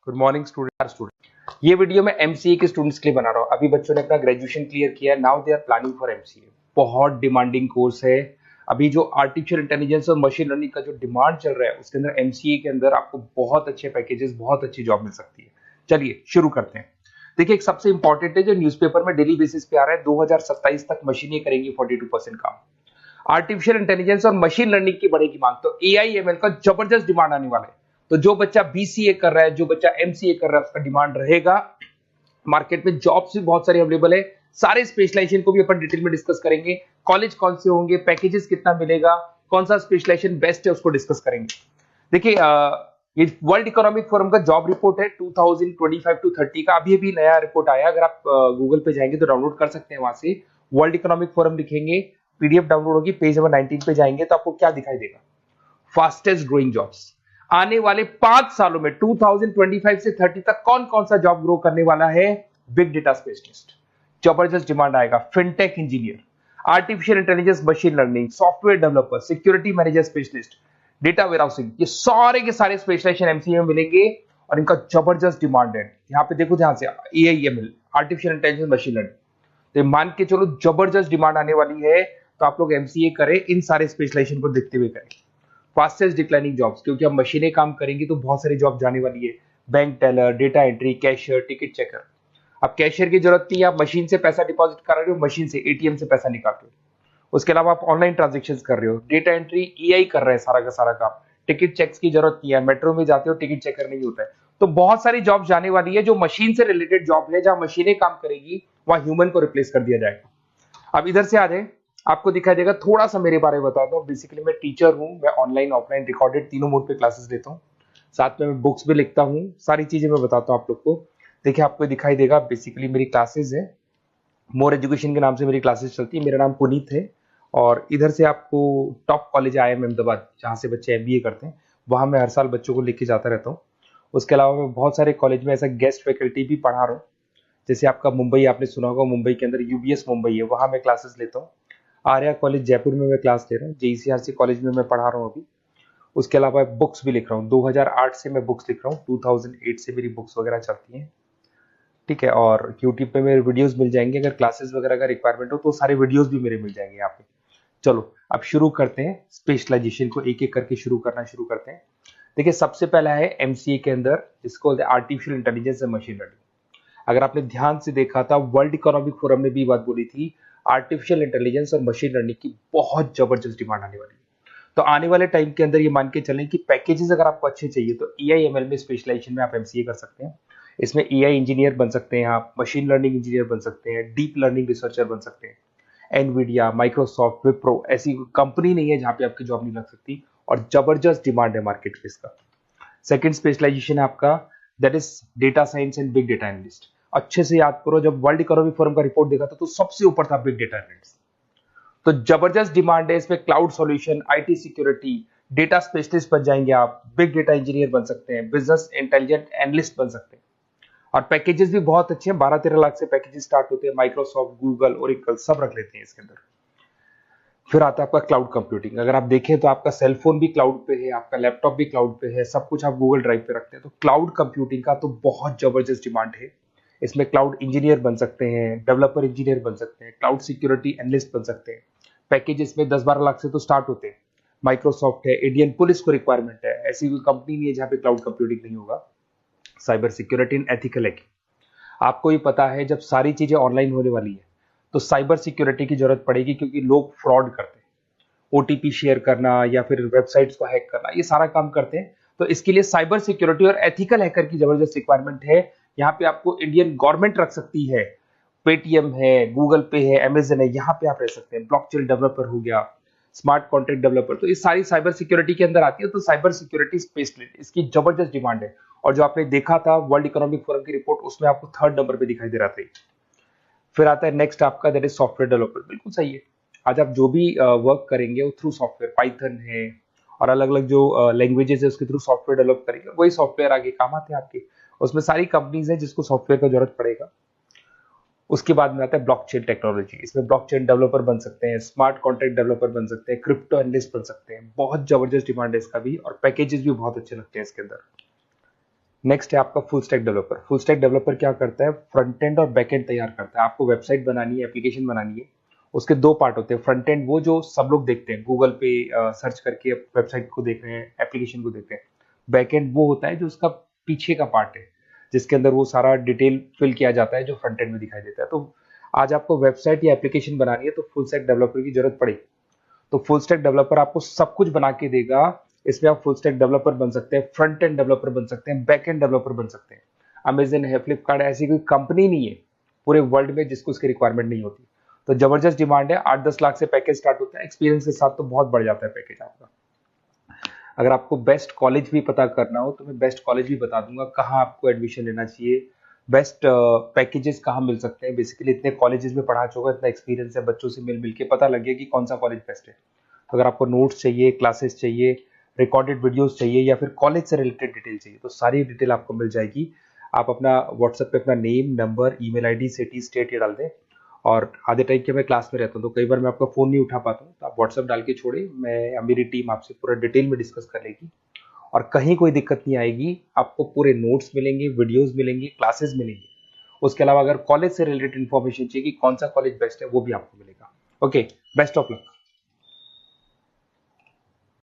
Good morning student. ये video मैं MCA के स्टूडेंट्स के लिए बना रहा हूँ। अभी बच्चों ने अपना ग्रेजुएशन क्लियर किया है, now they are planning for MCA. बहुत डिमांडिंग कोर्स है। अभी जो आर्टिफिशियल इंटेलिजेंस और मशीन लर्निंग का जो डिमांड चल रहा है उसके अंदर एमसीए के अंदर आपको बहुत अच्छे पैकेजेस, बहुत अच्छी जॉब मिल सकती है। चलिए शुरू करते हैं। देखिए, एक सबसे इंपॉर्टेंट है जो न्यूज़पेपर में डेली बेसिस पे आ रहा है, 2027 तक मशीनें करेंगी 42% काम। आर्टिफिशियल इंटेलिजेंस और मशीन लर्निंग की बढ़ेगी मांग, तो एआई एमएल का जबरदस्त डिमांड आने वाला है। तो जो बच्चा बीसीए कर रहा है, जो बच्चा एमसीए कर रहा है, उसका डिमांड रहेगा। मार्केट में जॉब्स भी बहुत सारी अवेलेबल है। सारे स्पेशलाइजेशन को भी अपन डिटेल में डिस्कस करेंगे। कॉलेज कौन से होंगे, पैकेजेस कितना मिलेगा, कौन सा स्पेशलाइजेशन बेस्ट है, उसको डिस्कस करेंगे। देखिए, ये वर्ल्ड इकोनॉमिक फोरम का जॉब रिपोर्ट है 2025 टू 30 का। अभी अभी नया रिपोर्ट आया, अगर आप गूगल पे जाएंगे तो डाउनलोड कर सकते हैं। वहां से वर्ल्ड इकोनॉमिक फोरम लिखेंगे, पीडीएफ डाउनलोड होगी, पेज नंबर 19 पे जाएंगे तो आपको क्या दिखाई देगा, फास्टेस्ट ग्रोइंग जॉब्स। आने वाले 5 सालों में 2025 से 30 तक कौन कौन सा जॉब ग्रो करने वाला है। बिग डेटा स्पेशलिस्ट, जबरदस्त डिमांड आएगा। Fintech engineer, artificial intelligence machine learning, software developer, security manager specialist, data warehousing, ये सारे के सारे स्पेशलाइजेशन एमसीए में मिलेंगे और इनका जबरदस्त डिमांड है। यहाँ पे देखो, ध्यान से, AIML, artificial intelligence machine learning, तो मान के चलो जबरदस्त डिमांड आने वाली है। तो आप लोग एमसीए करें, इन सारे स्पेशलाइजेशन को देखते हुए करें। फास्टेस्ट डिक्लाइनिंग जॉब्स, क्योंकि अब मशीनें काम करेंगी तो बहुत सारी जॉब जाने वाली है। Bank teller, data entry, cashier, ticket checker. अब कैशियर की जरूरत नहीं है, आप मशीन से पैसा डिपॉजिट कर रहे हो, मशीन से एटीएम से पैसा निकाल रहे हो। उसके अलावा आप ऑनलाइन ट्रांजेक्शन कर रहे हो। डेटा एंट्री एआई कर रहा है सारा का सारा काम। टिकट चेक्स की जरूरत नहीं है, मेट्रो में जाते हो टिकट चेकर नहीं होता है। तो बहुत सारी जॉब जाने वाली है जो मशीन से रिलेटेड जॉब है, जहां मशीनें काम करेगी वहां ह्यूमन को रिप्लेस कर दिया जाएगा। अब इधर से आ जाए, आपको दिखाई देगा। थोड़ा सा मेरे बारे में बता दो। बेसिकली मैं टीचर हूँ, मैं ऑनलाइन ऑफलाइन रिकॉर्डेड तीनों मोड पे क्लासेस लेता हूँ। साथ में मैं बुक्स भी लिखता हूँ, सारी चीजें मैं बताता हूँ आप लोग को। देखिए, आपको दिखाई देगा, बेसिकली मेरी क्लासेस है, मोर एजुकेशन के नाम से मेरी क्लासेस चलती है। मेरा नाम पुनीत है और इधर से आपको टॉप कॉलेज IIM अहमदाबाद, जहाँ से बच्चे MBA करते हैं, वहाँ मैं हर साल बच्चों को लेके जाता रहता हूँ। उसके अलावा मैं बहुत सारे कॉलेज में ऐसा गेस्ट फैकल्टी भी पढ़ा रहा हूँ। जैसे आपका मुंबई, आपने सुना होगा, मुंबई के अंदर UBS मुंबई है, वहाँ मैं क्लासेस लेता हूँ। आर्या कॉलेज जयपुर में मैं क्लास ले रहा हूँ। JECRC कॉलेज में मैं पढ़ा रहा हूँ अभी। उसके अलावा बुक्स भी लिख रहा हूँ। 2008 से मैं बुक्स लिख रहा हूँ, 2008 से मेरी बुक्स वगैरह चलती हैं। ठीक है, और यूट्यूब पे मेरे वीडियोस मिल जाएंगे। अगर क्लासेस वगैरह का रिक्वायरमेंट हो तो सारे वीडियोस भी मेरे मिल जाएंगे यहाँ पे। चलो अब शुरू करते हैं, स्पेशलाइजेशन को एक एक करके शुरू करते हैं। देखिए, सबसे पहला है एमसीए के अंदर, जिसको artificial intelligence and machine learning. अगर आपने ध्यान से देखा था, वर्ल्ड इकोनॉमिक फोरम ने भी बात बोली थी, आर्टिफिशियल इंटेलिजेंस और मशीन लर्निंग की बहुत जबरदस्त डिमांड आने वाली है। तो आने वाले टाइम के अंदर ये मान के चलें कि पैकेजेस अगर आपको अच्छे चाहिए तो एआईएमएल में स्पेशलाइजेशन में आप एमसीए कर सकते हैं। इसमें एआई इंजीनियर बन सकते हैं, आप मशीन लर्निंग इंजीनियर बन सकते हैं, डीप लर्निंग रिसर्चर बन सकते हैं। एनवीडिया, माइक्रोसॉफ्ट, विप्रो, ऐसी कंपनी नहीं है जहां पे आपकी जॉब नहीं लग सकती, और जबरदस्त डिमांड है मार्केट पे इसका। सेकंड स्पेशलाइजेशन है आपका, that is data science and big data analyst. अच्छे से याद करो, जब वर्ल्ड इकोनॉमिक फोरम का रिपोर्ट देखा था तो सबसे ऊपर था बिग डेटा एनालिस्ट। तो जबरदस्त डिमांड है इसमें। Cloud solution, IT security, data specialist बन जाएंगे आप, बिग डेटा इंजीनियर बन सकते हैं, बिजनेस इंटेलिजेंट एनालिस्ट बन सकते हैं। और पैकेजेस भी बहुत अच्छे हैं, 12-13 लाख से पैकेजेस स्टार्ट होते हैं। माइक्रोसॉफ्ट, गूगल, ओरेकल सब रख लेते हैं इसके अंदर। फिर आता है आपका क्लाउड कंप्यूटिंग। अगर आप देखें तो आपका सेलफोन भी क्लाउड पे है, आपका लैपटॉप भी क्लाउड पे है, सब कुछ आप गूगल ड्राइव पे रखते हैं। तो क्लाउड कंप्यूटिंग का तो बहुत जबरदस्त डिमांड है। इसमें क्लाउड इंजीनियर बन सकते हैं, डेवलपर इंजीनियर बन सकते हैं, क्लाउड सिक्योरिटी एनालिस्ट बन सकते हैं। पैकेज इसमें 10-12 लाख से तो स्टार्ट होते हैं। माइक्रोसॉफ्ट है, इंडियन पुलिस को रिक्वायरमेंट है, ऐसी कोई कंपनी नहीं है जहां पे क्लाउड कंप्यूटिंग नहीं होगा। Cyber security and ethical hacking, आपको ही पता है जब सारी चीजें ऑनलाइन होने वाली है तो साइबर सिक्योरिटी की जरूरत पड़ेगी, क्योंकि लोग फ्रॉड करते हैं। ओटीपी शेयर करना या फिर वेबसाइट्स को हैक करना, ये सारा काम करते हैं। तो इसके लिए साइबर सिक्योरिटी और एथिकल हैकर की जबरदस्त रिक्वायरमेंट है। यहाँ पे आपको इंडियन गवर्नमेंट रख सकती है, पेटीएम है, गूगल पे है, अमेजन है, यहाँ पे आप रह सकते हैं। ब्लॉकचेन डेवलपर हो गया, स्मार्ट कॉन्ट्रैक्ट डेवलपर, तो ये सारी साइबर सिक्योरिटी के अंदर आती है। तो साइबर सिक्योरिटी स्पेशलिस्ट, इसकी जबरदस्त डिमांड है। और जो आपने देखा था वर्ल्ड इकोनॉमिक फोरम की रिपोर्ट, उसमें आपको 3rd नंबर पे दिखाई दे रहा था। फिर आता है नेक्स्ट आपका, दैट इज सॉफ्टवेयर डेवलपर। बिल्कुल सही है। आज आप जो भी वर्क करेंगे वो थ्रू सॉफ्टवेयर, पाइथन है और अलग अलग जो लैंग्वेजेस है उसके थ्रू सॉफ्टवेयर डेवलप करेंगे, वही सॉफ्टवेयर आगे काम आते हैं आपके। उसमें सारी कंपनीज है जिसको सॉफ्टवेयर का जरूरत पड़ेगा। उसके बाद में आता है ब्लॉकचेन टेक्नोलॉजी। इसमें ब्लॉकचेन डेवलपर बन सकते हैं, स्मार्ट कॉन्ट्रैक्ट डेवलपर बन सकते हैं, क्रिप्टो एनालिस्ट बन सकते हैं। बहुत जबरदस्त डिमांड है इसका भी, और पैकेजेस भी बहुत अच्छे लगते हैं इसके अंदर। नेक्स्ट है आपका full stack developer. Full stack developer क्या करता है, फ्रंट एंड और बैक एंड तैयार करता है। आपको वेबसाइट बनानी है, एप्लीकेशन बनानी है, उसके दो पार्ट होते हैं। फ्रंट एंड वो जो सब लोग देखते हैं, गूगल पे सर्च करके वेबसाइट को देख रहे हैं, एप्लीकेशन को देख रहे हैं। बैक एंड वो होता है जो उसका पीछे का पार्ट है, जिसके अंदर वो सारा डिटेल फिल किया जाता है जो फ्रंट एंड में दिखाई देता है। तो आज आपको वेबसाइट या एप्लीकेशन बनानी है तो फुल स्टैक डेवलपर की जरूरत पड़ेगी। तो फुल स्टैक डेवलपर आपको सब कुछ बना के देगा। इसमें आप फुल स्टैक डेवलपर बन सकते हैं, फ्रंट एंड डेवलपर बन सकते हैं, बैक एंड डेवलपर बन सकते हैं। अमेजन है, फ्लिपकार्ट, ऐसी कोई कंपनी नहीं है पूरे वर्ल्ड में जिसको उसकी रिक्वायरमेंट नहीं होती। तो जबरदस्त डिमांड है। 8-10 लाख से पैकेज स्टार्ट होता है, एक्सपीरियंस के साथ तो बहुत बढ़ जाता है पैकेज आपका। अगर आपको बेस्ट कॉलेज भी पता करना हो तो मैं बेस्ट कॉलेज भी बता दूंगा, कहाँ आपको एडमिशन लेना चाहिए, बेस्ट पैकेजेस कहाँ मिल सकते हैं। बेसिकली इतने कॉलेजेस में पढ़ा चुका, इतना एक्सपीरियंस है, बच्चों से मिल मिल के पता लग गया कि कौन सा कॉलेज बेस्ट है। तो अगर आपको नोट्स चाहिए, क्लासेस चाहिए, रिकॉर्डेड वीडियोस चाहिए, या फिर कॉलेज से रिलेटेड डिटेल चाहिए, तो सारी डिटेल आपको मिल जाएगी। आप अपना व्हाट्सएप पे अपना name, number, email ID, city, state ये डाल दें। और आधे टाइम के मैं क्लास में रहता हूँ तो कई बार मैं आपका फ़ोन नहीं उठा पाता हूँ, तो आप व्हाट्सएप डाल के छोड़े, मैं या मेरी टीम आपसे पूरा डिटेल में डिस्कस कर लेगी। और कहीं कोई दिक्कत नहीं आएगी। आपको पूरे नोट्स मिलेंगे, वीडियोस मिलेंगे, क्लासेस मिलेंगे। उसके अलावा अगर कॉलेज से रिलेटेड इन्फॉर्मेशन चाहिए कि कौन सा कॉलेज बेस्ट है, वो भी आपको मिलेगा। Okay, best of luck.